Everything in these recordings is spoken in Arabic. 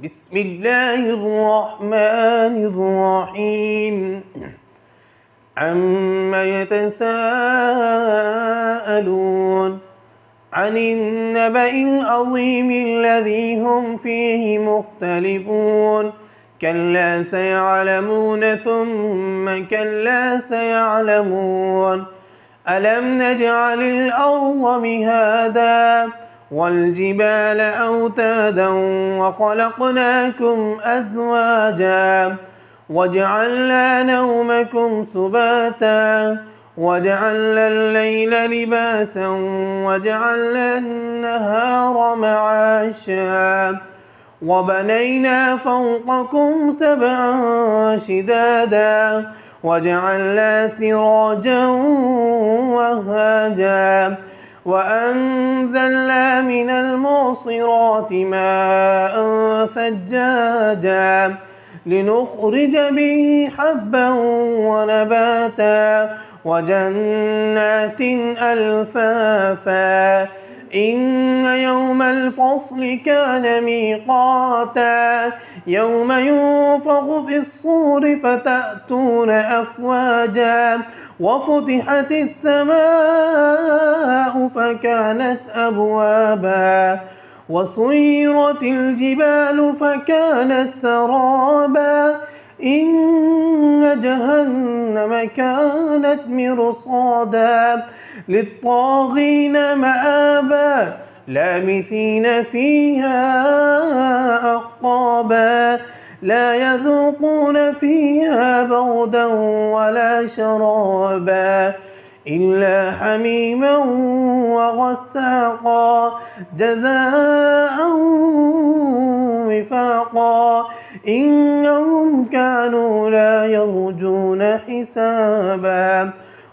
بسم الله الرحمن الرحيم عما يتساءلون عن النبأ العظيم الذي هم فيه مختلفون كلا سيعلمون ثم كلا سيعلمون ألم نجعل الأرض مهادا والجبال أوتادا وخلقناكم أزواجا وجعلنا نومكم سباتا وجعلنا الليل لباسا وجعلنا النهار معاشا وبنينا فوقكم سبعا شدادا وجعلنا سراجا وهاجا وأنزلنا من المعصرات ماء ثجاجا لنخرج به حبا ونباتا وجنات ألفافا إن يوم الفصل كان ميقاتا يوم ينفخ في الصور فتأتون أفواجا وفتحت السماء فكانت أبوابا وسيرت الجبال فكانت سرابا إن جهنم كانت مرصادا للطاغين مآبا لامثين فيها أحقابا لا يذوقون فيها بردا ولا شرابا إلا حميما وغساقا جزاء وفاقا إنهم كانوا لا يرجون حسابا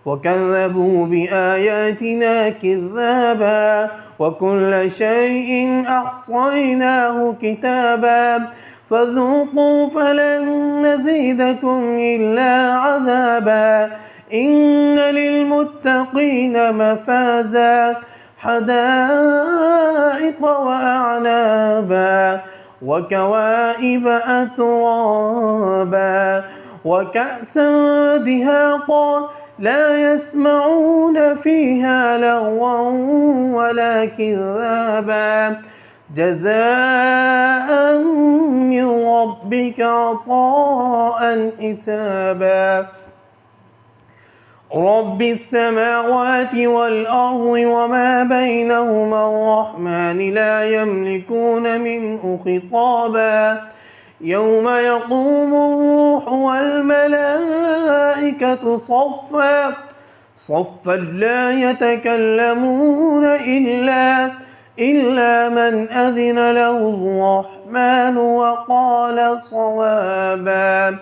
وكذبوا بآياتنا كذابا وكل شيء أحصيناه كتابا فذوقوا فلن نزيدكم إلا عذابا إن للمتقين مفازا حدائق وأعنابا وكواعب أترابا وكأسا دهاقا لا يسمعون فيها لغوا ولا كذابا جزاء من ربك عطاء حسابا رب السماوات والأرض وما بينهما الرحمن لا يملكون منه خطابا يوم يقوم الروح والملائكة صفا لا يتكلمون إلا من أذن له الرحمن وقال صوابا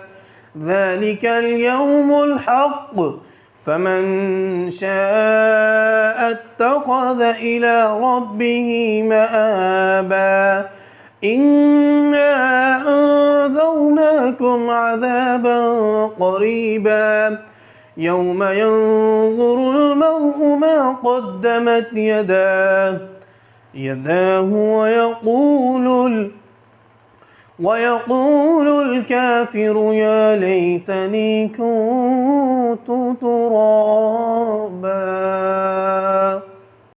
ذلك اليوم الحق فمن شاء اتخذ إلى ربه مآبا إنا أنذرناكم عذابا قريبا يوم ينظر المرء ما قدمت يداه ويقول الكافر يا ليتني كنت ترابا.